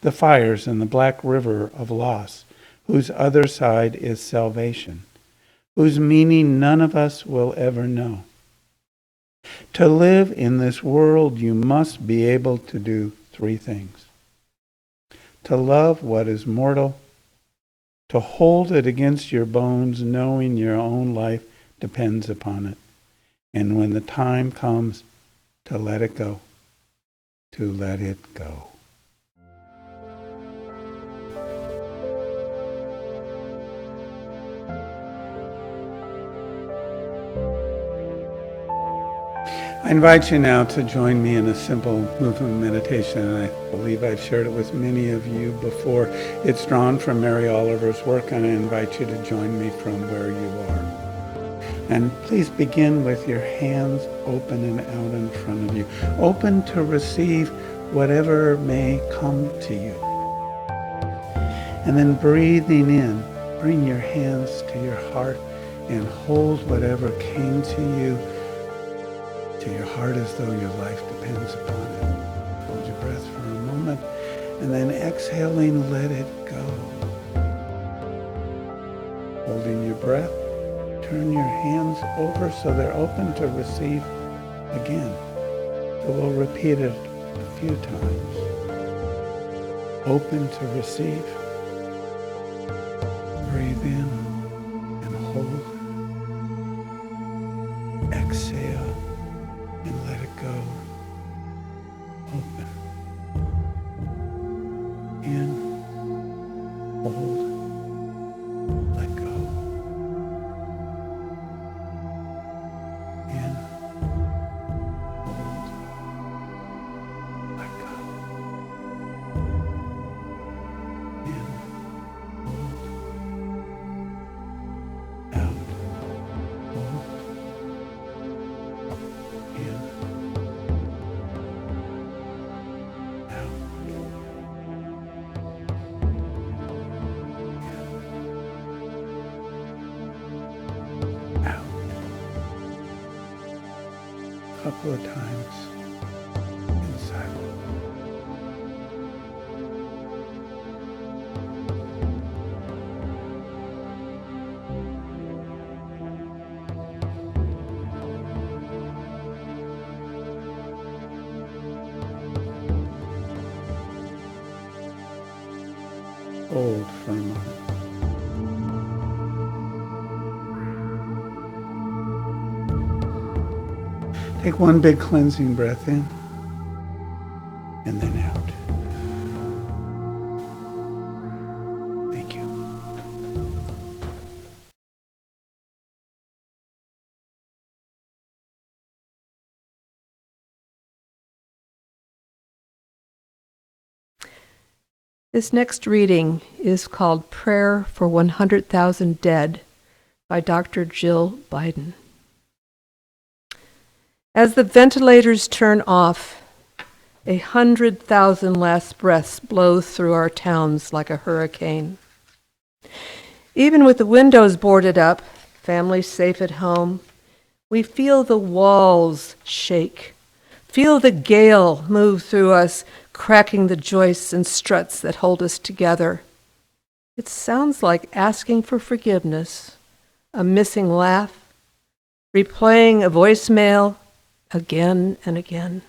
the fires in the black river of loss, whose other side is salvation, whose meaning none of us will ever know. To live in this world, you must be able to do three things: to love what is mortal, to hold it against your bones, knowing your own life depends upon it, and when the time comes, to let it go, to let it go. I invite you now to join me in a simple movement meditation, and I believe I've shared it with many of you before. It's drawn from Mary Oliver's work, and I invite you to join me from where you are. And please begin with your hands open and out in front of you, open to receive whatever may come to you. And then breathing in, bring your hands to your heart and hold whatever came to you to your heart as though your life depends upon it. Hold your breath for a moment, and then exhaling, let it go. Holding your breath, turn your hands over so they're open to receive again. So we'll repeat it a few times. Open to receive. Breathe in and hold. Exhale and let it go. Open. In. Hold. Let go. In. Hold. Let go. In. Hold. Out. Hold. In. Out. Out. A couple of times in silence. Hold for a moment. Take one big cleansing breath in and then out. Thank you. This next reading is called Prayer for 100,000 Dead by Dr. Jill Biden. As the ventilators turn off, 100,000 last breaths blow through our towns like a hurricane. Even with the windows boarded up, families safe at home, we feel the walls shake, feel the gale move through us, cracking the joists and struts that hold us together. It sounds like asking for forgiveness, a missing laugh, replaying a voicemail again and again.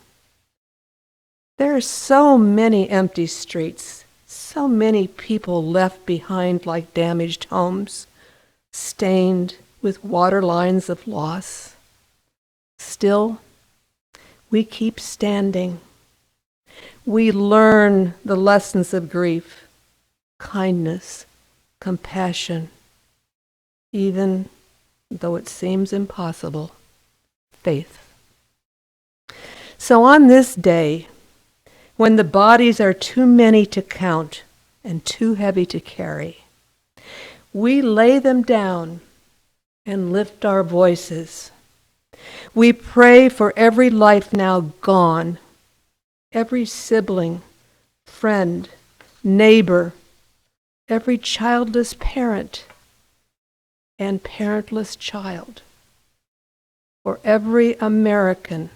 There are so many empty streets, so many people left behind like damaged homes, stained with water lines of loss. Still, we keep standing. We learn the lessons of grief, kindness, compassion, even though it seems impossible, faith. So on this day, when the bodies are too many to count and too heavy to carry, we lay them down and lift our voices. We pray for every life now gone, every sibling, friend, neighbor, every childless parent and parentless child, for every American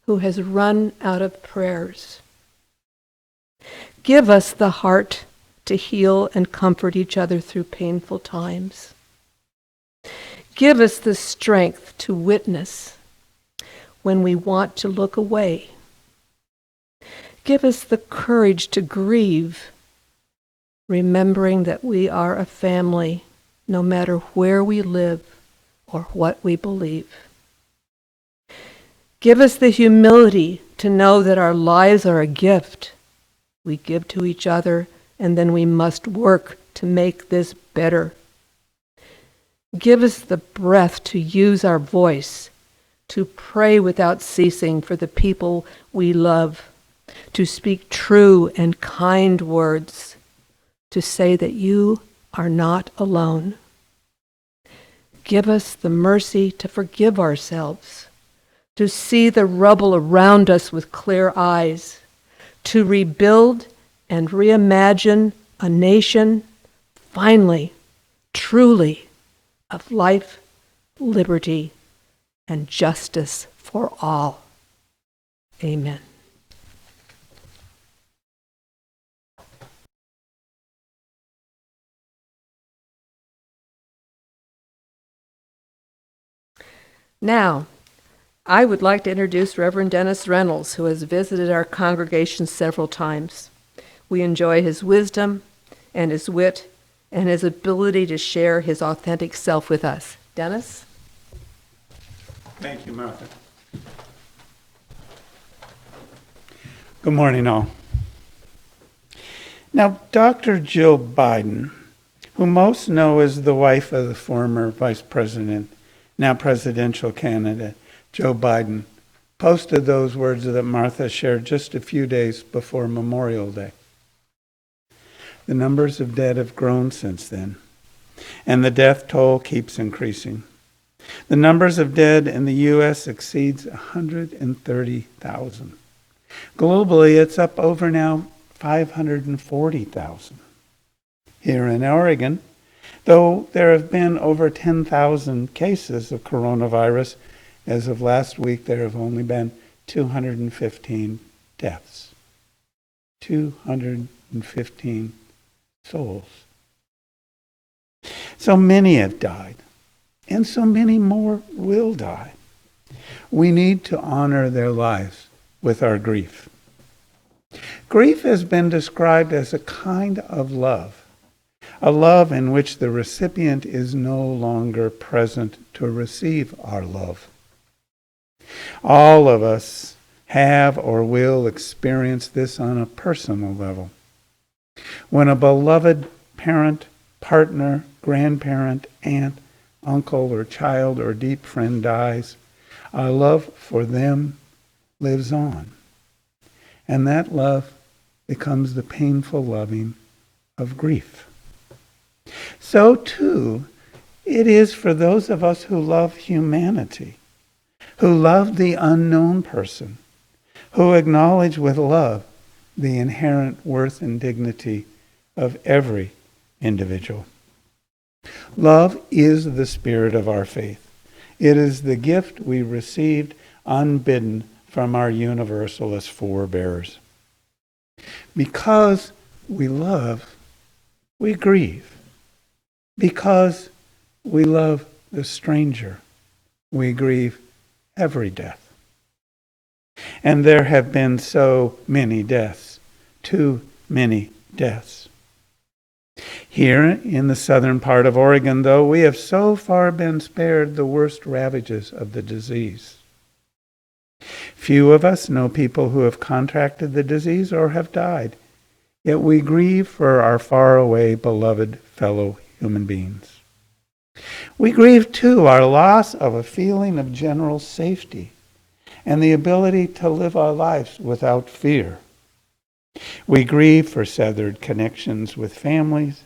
who has run out of prayers. Give us the heart to heal and comfort each other through painful times. Give us the strength to witness when we want to look away. Give us the courage to grieve, remembering that we are a family no matter where we live or what we believe. Give us the humility to know that our lives are a gift we give to each other, and then we must work to make this better. Give us the breath to use our voice, to pray without ceasing for the people we love, to speak true and kind words, to say that you are not alone. Give us the mercy to forgive ourselves, to see the rubble around us with clear eyes, to rebuild and reimagine a nation, finally, truly, of life, liberty, and justice for all. Amen. Now, I would like to introduce Reverend Dennis Reynolds, who has visited our congregation several times. We enjoy his wisdom and his wit and his ability to share his authentic self with us. Dennis? Thank you, Martha. Good morning, all. Now, Dr. Jill Biden, who most know as the wife of the former Vice President, now presidential candidate, Joe Biden, posted those words that Martha shared just a few days before Memorial Day. The numbers of dead have grown since then, and the death toll keeps increasing. The numbers of dead in the U.S. exceeds 130,000. Globally, it's up over now 540,000. Here in Oregon, though there have been over 10,000 cases of coronavirus, as of last week there have only been 215 deaths. 215 souls. So many have died, and so many more will die. We need to honor their lives with our grief. Grief has been described as a kind of love, a love in which the recipient is no longer present to receive our love. All of us have or will experience this on a personal level. When a beloved parent, partner, grandparent, aunt, uncle, or child, or deep friend dies, our love for them lives on. And that love becomes the painful loving of grief. So too, it is for those of us who love humanity, who love the unknown person, who acknowledge with love the inherent worth and dignity of every individual. Love is the spirit of our faith. It is the gift we received unbidden from our universalist forebears. Because we love, we grieve. Because we love the stranger, we grieve every death. And there have been so many deaths, too many deaths. Here in the southern part of Oregon, though, we have so far been spared the worst ravages of the disease. Few of us know people who have contracted the disease or have died, yet we grieve for our faraway, beloved fellow human beings. We grieve, too, our loss of a feeling of general safety and the ability to live our lives without fear. We grieve for severed connections with families,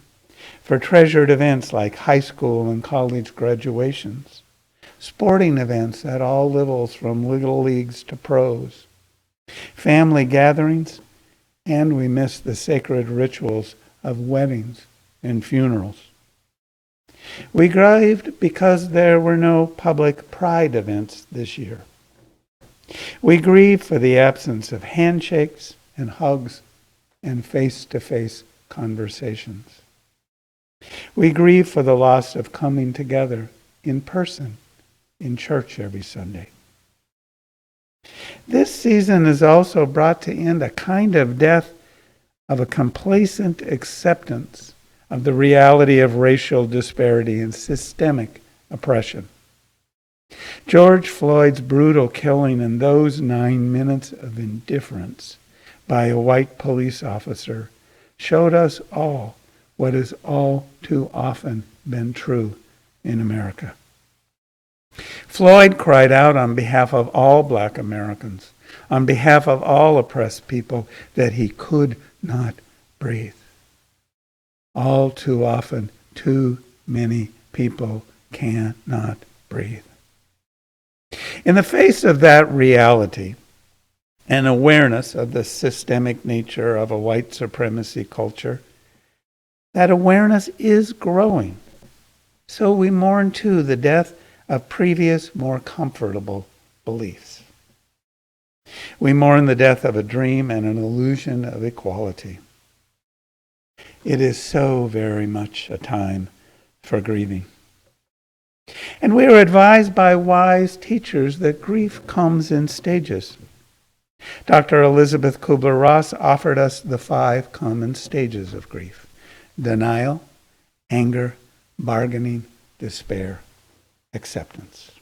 for treasured events like high school and college graduations, sporting events at all levels from little leagues to pros, family gatherings, and we miss the sacred rituals of weddings and funerals. We grieved because there were no public pride events this year. We grieve for the absence of handshakes and hugs and face-to-face conversations. We grieve for the loss of coming together in person in church every Sunday. This season has also brought to end a kind of death of a complacent acceptance of the reality of racial disparity and systemic oppression. George Floyd's brutal killing and those 9 minutes of indifference by a white police officer showed us all what has all too often been true in America. Floyd cried out on behalf of all Black Americans, on behalf of all oppressed people, that he could not breathe. All too often, too many people cannot breathe. In the face of that reality, and awareness of the systemic nature of a white supremacy culture, that awareness is growing. So we mourn too the death of previous, more comfortable beliefs. We mourn the death of a dream and an illusion of equality. It is so very much a time for grieving. And we are advised by wise teachers that grief comes in stages. Dr. Elizabeth Kubler-Ross offered us the 5 common stages of grief: denial, anger, bargaining, despair, acceptance.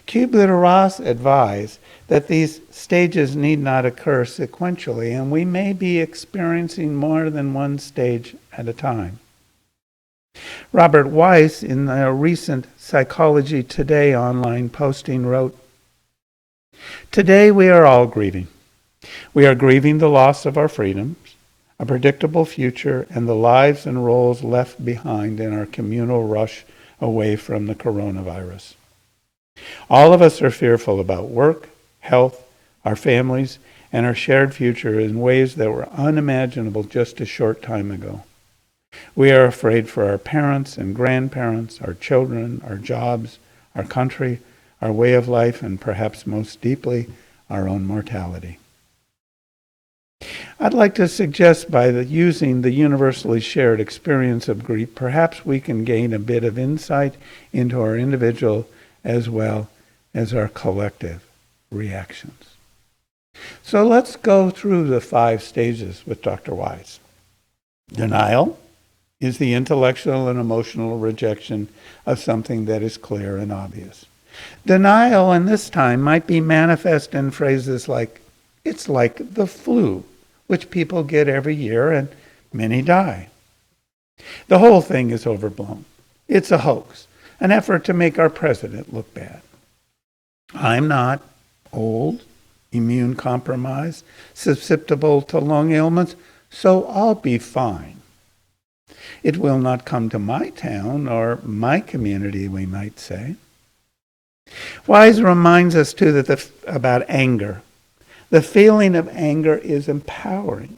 Kubler-Ross advised that these stages need not occur sequentially, and we may be experiencing more than one stage at a time. Robert Weiss, in a recent Psychology Today online posting, wrote, "Today we are all grieving. We are grieving the loss of our freedoms, a predictable future, and the lives and roles left behind in our communal rush away from the coronavirus. All of us are fearful about work, health, our families, and our shared future in ways that were unimaginable just a short time ago. We are afraid for our parents and grandparents, our children, our jobs, our country, our way of life, and perhaps most deeply, our own mortality." I'd like to suggest by using the universally shared experience of grief, perhaps we can gain a bit of insight into our individual as well as our collective reactions. So let's go through the 5 stages with Dr. Wise. Denial is the intellectual and emotional rejection of something that is clear and obvious. Denial, in this time, might be manifest in phrases like, "It's like the flu, which people get every year and many die. The whole thing is overblown. It's a hoax, an effort to make our president look bad. I'm not old, immune compromised, susceptible to lung ailments, so I'll be fine. It will not come to my town or my community," we might say. Wise reminds us too about anger. The feeling of anger is empowering.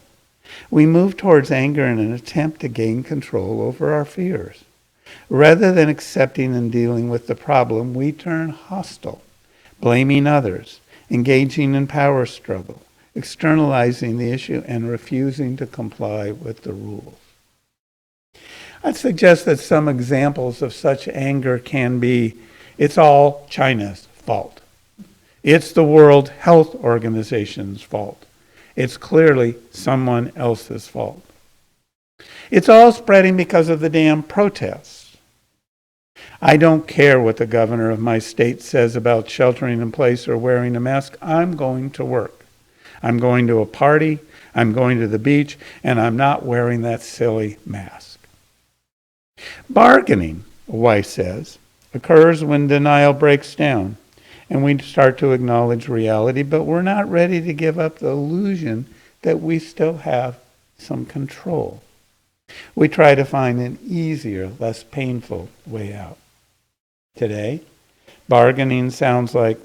We move towards anger in an attempt to gain control over our fears. Rather than accepting and dealing with the problem, we turn hostile, blaming others, engaging in power struggle, externalizing the issue, and refusing to comply with the rules. I'd suggest that some examples of such anger can be, "It's all China's fault. It's the World Health Organization's fault. It's clearly someone else's fault. It's all spreading because of the damn protests. I don't care what the governor of my state says about sheltering in place or wearing a mask. I'm going to work. I'm going to a party. I'm going to the beach, and I'm not wearing that silly mask." Bargaining, Weiss says, occurs when denial breaks down and we start to acknowledge reality, but we're not ready to give up the illusion that we still have some control. We try to find an easier, less painful way out. Today, bargaining sounds like,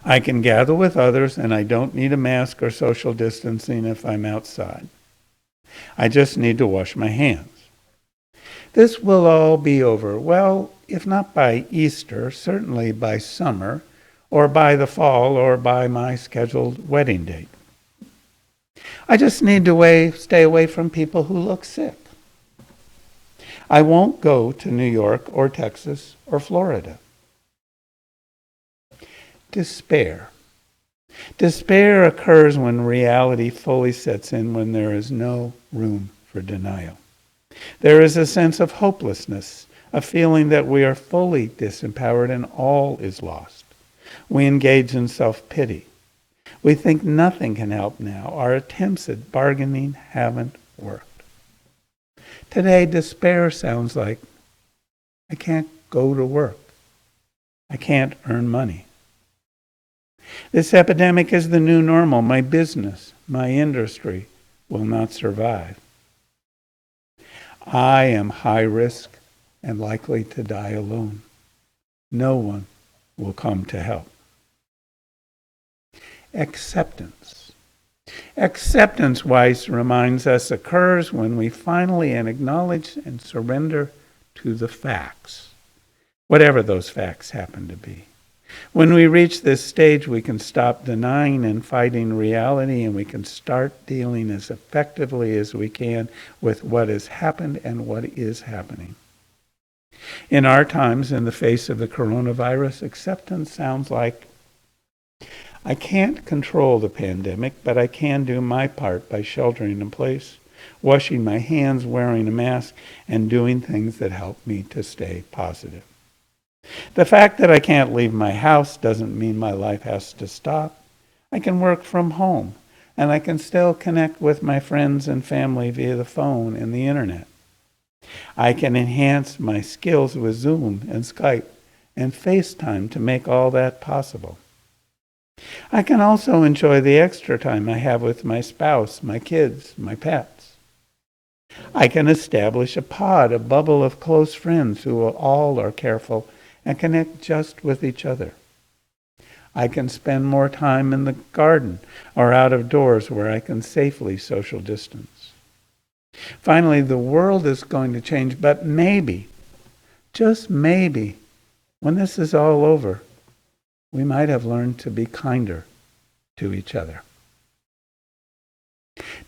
"I can gather with others and I don't need a mask or social distancing if I'm outside. I just need to wash my hands. This will all be over, well, if not by Easter, certainly by summer, or by the fall, or by my scheduled wedding date." I just need to stay away from people who look sick. I won't go to New York or Texas or Florida. Despair. Despair occurs when reality fully sets in, when there is no room for denial. There is a sense of hopelessness, a feeling that we are fully disempowered and all is lost. We engage in self-pity. We think nothing can help now. Our attempts at bargaining haven't worked. Today, despair sounds like, I can't go to work. I can't earn money. This epidemic is the new normal. My business, my industry will not survive. I am high risk and likely to die alone. No one will come to help. Acceptance. Acceptance, Weiss reminds us, occurs when we finally acknowledge and surrender to the facts, whatever those facts happen to be. When we reach this stage, we can stop denying and fighting reality, and we can start dealing as effectively as we can with what has happened and what is happening. In our times, in the face of the coronavirus, acceptance sounds like, I can't control the pandemic, but I can do my part by sheltering in place, washing my hands, wearing a mask, and doing things that help me to stay positive. The fact that I can't leave my house doesn't mean my life has to stop. I can work from home, and I can still connect with my friends and family via the phone and the internet. I can enhance my skills with Zoom and Skype and FaceTime to make all that possible. I can also enjoy the extra time I have with my spouse, my kids, my pets. I can establish a pod, a bubble of close friends who all are careful and connect just with each other. I can spend more time in the garden or out of doors where I can safely social distance. Finally, the world is going to change, but maybe, just maybe, when this is all over, we might have learned to be kinder to each other.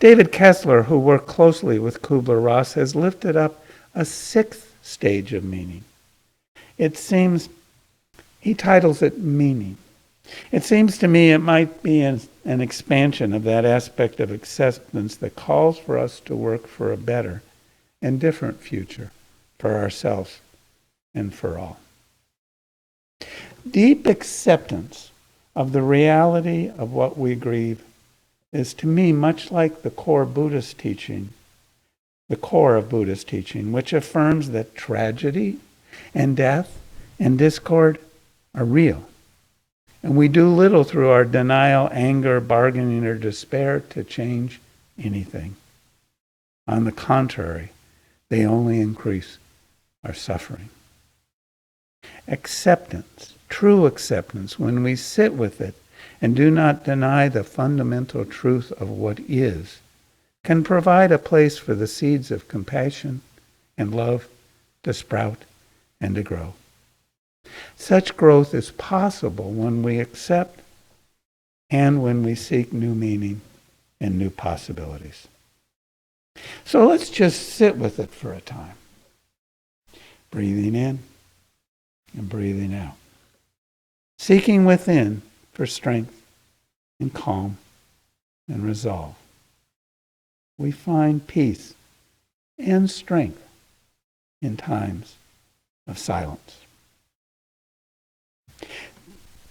David Kessler, who worked closely with Kubler-Ross, has lifted up a sixth stage of meaning. He titles it meaning. It seems to me it might be an expansion of that aspect of acceptance that calls for us to work for a better and different future for ourselves and for all. Deep acceptance of the reality of what we grieve is, to me, much like the core of Buddhist teaching, which affirms that tragedy and death and discord are real. And we do little through our denial, anger, bargaining, or despair to change anything. On the contrary, they only increase our suffering. Acceptance, true acceptance, when we sit with it and do not deny the fundamental truth of what is, can provide a place for the seeds of compassion and love to sprout and to grow. Such growth is possible when we accept and when we seek new meaning and new possibilities. So let's just sit with it for a time. Breathing in and breathing out. Seeking within for strength and calm and resolve. We find peace and strength in times of silence.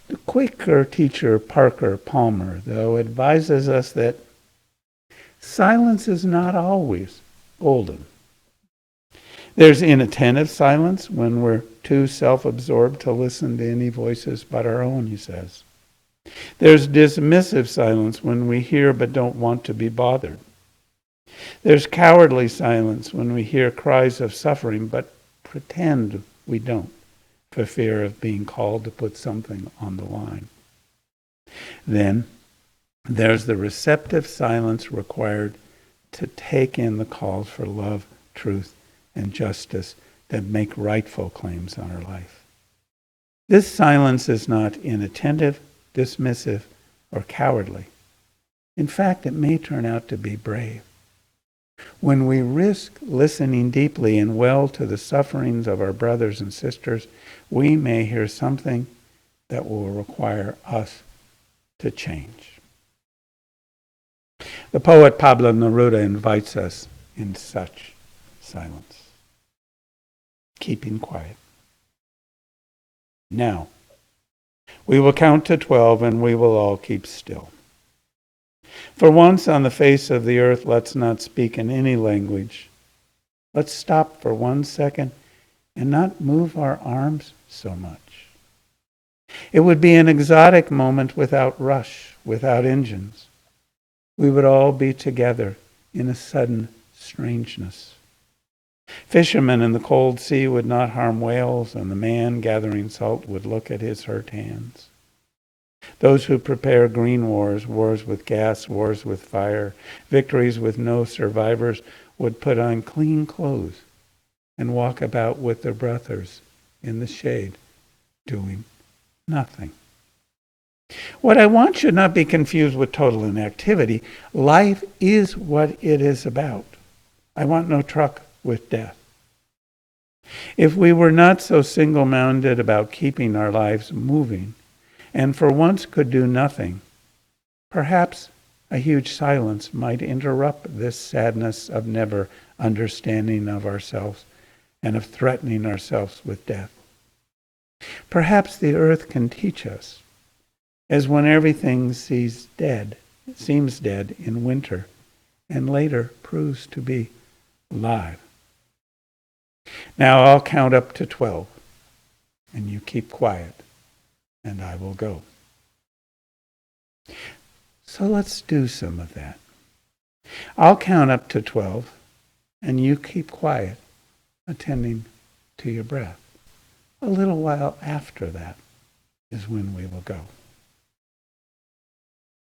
The Quaker teacher Parker Palmer, though, advises us that silence is not always golden. There's inattentive silence when we're too self-absorbed to listen to any voices but our own, he says. There's dismissive silence when we hear but don't want to be bothered. There's cowardly silence when we hear cries of suffering but pretend we don't, for fear of being called to put something on the line. Then there's the receptive silence required to take in the calls for love, truth, and justice that make rightful claims on our life. This silence is not inattentive, dismissive, or cowardly. In fact, it may turn out to be brave. When we risk listening deeply and well to the sufferings of our brothers and sisters, we may hear something that will require us to change. The poet Pablo Neruda invites us in such silence, keeping quiet. Now, we will count to 12 and we will all keep still. For once on the face of the earth, let's not speak in any language. Let's stop for 1 second and not move our arms so much. It would be an exotic moment without rush, without engines. We would all be together in a sudden strangeness. Fishermen in the cold sea would not harm whales, and the man gathering salt would look at his hurt hands. Those who prepare green wars, wars with gas, wars with fire, victories with no survivors, would put on clean clothes and walk about with their brothers in the shade, doing nothing. What I want should not be confused with total inactivity. Life is what it is about. I want no truck with death. If we were not so single-minded about keeping our lives moving, and for once could do nothing, perhaps a huge silence might interrupt this sadness of never understanding of ourselves and of threatening ourselves with death. Perhaps the earth can teach us, as when everything seems dead in winter, and later proves to be alive. Now I'll count up to 12, and you keep quiet, and I will go. So let's do some of that. I'll count up to 12, and you keep quiet, attending to your breath. A little while after that is when we will go.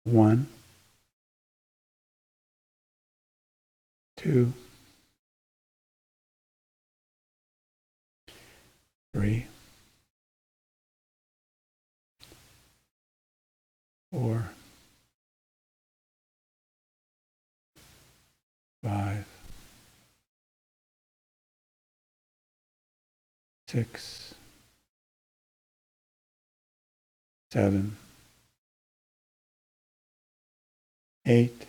1, 2, 3, 4, 5, 6, 7, 8,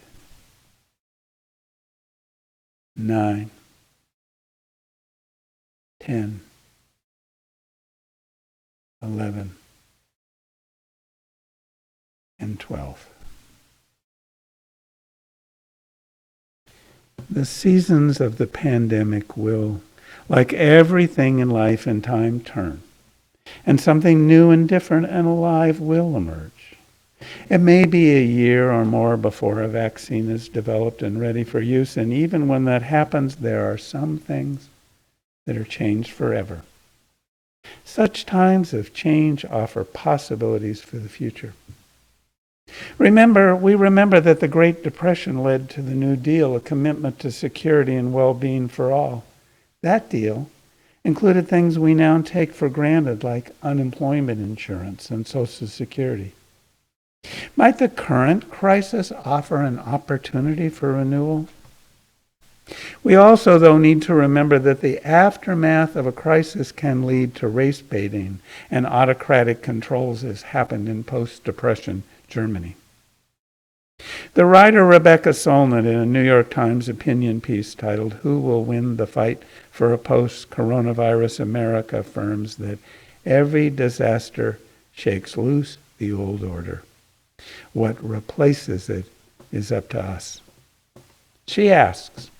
9, 10, 11, and 12. The seasons of the pandemic will, like everything in life and time, turn, and something new and different and alive will emerge. It may be a year or more before a vaccine is developed and ready for use, and even when that happens, there are some things that are changed forever. Such times of change offer possibilities for the future. We remember that the Great Depression led to the New Deal, a commitment to security and well-being for all. That deal included things we now take for granted, like unemployment insurance and Social Security. Might the current crisis offer an opportunity for renewal? We also, though, need to remember that the aftermath of a crisis can lead to race baiting and autocratic controls, as happened in post-Depression Germany. The writer Rebecca Solnit, in a New York Times opinion piece titled "Who Will Win the Fight for a Post-Coronavirus America," affirms that every disaster shakes loose the old order. What replaces it is up to us. She asks,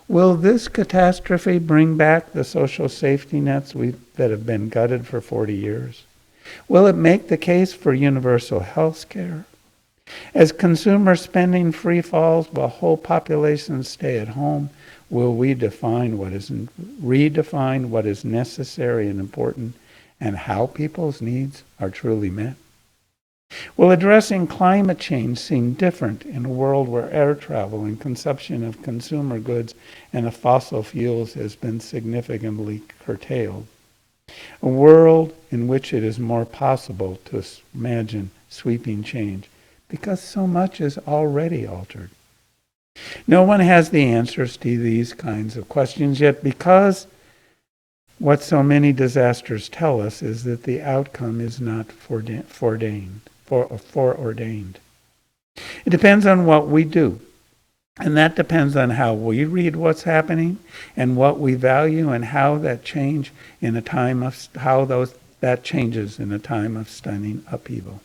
will this catastrophe bring back the social safety nets that have been gutted for 40 years? Will it make the case for universal health care? As consumer spending free falls while whole populations stay at home, will we redefine what is necessary and important, and how people's needs are truly met? Will addressing climate change seem different in a world where air travel and consumption of consumer goods and of fossil fuels has been significantly curtailed? A world in which it is more possible to imagine sweeping change because so much is already altered. No one has the answers to these kinds of questions, yet because what so many disasters tell us is that the outcome is not foreordained. It depends on what we do. And that depends on how we read what's happening and what we value and how that changes in a time of stunning upheaval.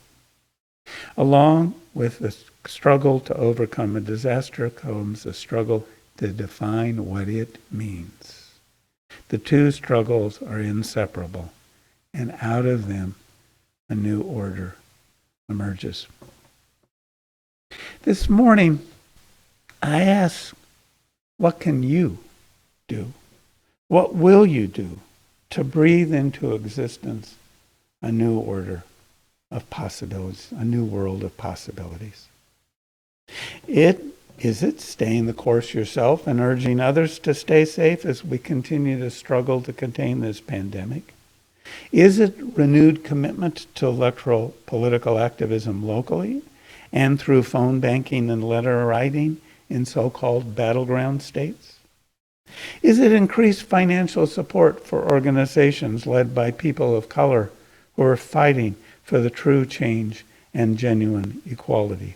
Along with the struggle to overcome a disaster comes a struggle to define what it means. The two struggles are inseparable, and out of them a new order emerges. This morning, I ask, what can you do? What will you do to breathe into existence a new order of possibilities, a new world of possibilities? Is it staying the course yourself and urging others to stay safe as we continue to struggle to contain this pandemic? Is it renewed commitment to electoral political activism locally and through phone banking and letter writing in so-called battleground states? Is it increased financial support for organizations led by people of color who are fighting for the true change and genuine equality?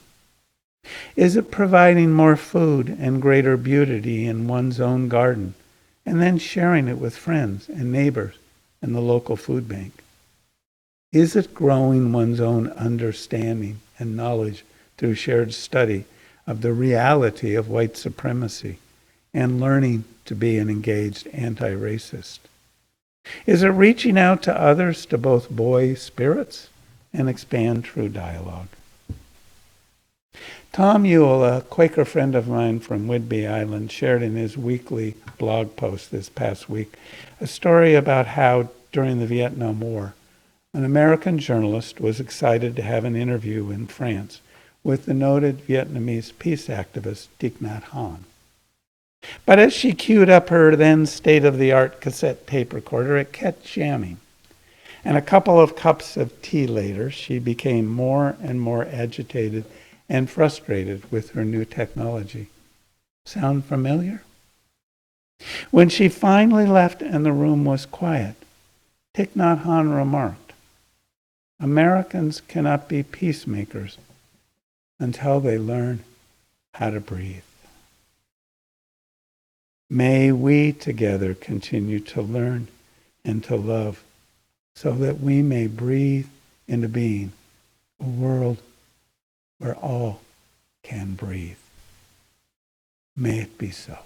Is it providing more food and greater beauty in one's own garden and then sharing it with friends and neighbors and the local food bank? Is it growing one's own understanding and knowledge through shared study of the reality of white supremacy and learning to be an engaged anti-racist? Is it reaching out to others to both buoy spirits and expand true dialogue? Tom Ewell, a Quaker friend of mine from Whidbey Island, shared in his weekly blog post this past week a story about how, during the Vietnam War, an American journalist was excited to have an interview in France with the noted Vietnamese peace activist Thich Nhat Hanh. But as she queued up her then state-of-the-art cassette tape recorder, it kept jamming. And a couple of cups of tea later, she became more and more agitated and frustrated with her new technology. Sound familiar? When she finally left and the room was quiet, Thich Nhat Hanh remarked, "Americans cannot be peacemakers until they learn how to breathe." May we together continue to learn and to love so that we may breathe into being a world where all can breathe. May it be so.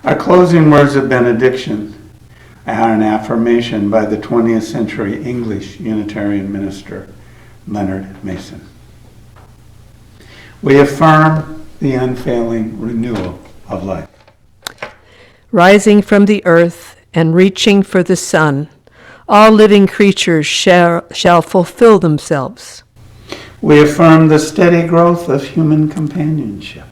Our closing words of benediction are an affirmation by the 20th century English Unitarian minister, Leonard Mason. We affirm the unfailing renewal of life. Rising from the earth and reaching for the sun, all living creatures shall fulfill themselves. We affirm the steady growth of human companionship.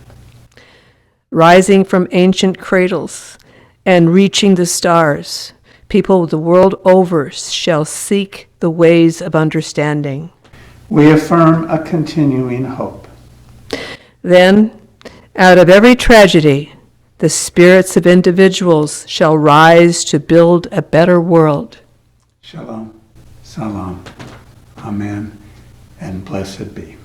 Rising from ancient cradles and reaching the stars, people the world over shall seek the ways of understanding. We affirm a continuing hope. Then, out of every tragedy, the spirits of individuals shall rise to build a better world. Shalom, salam, amen, and blessed be.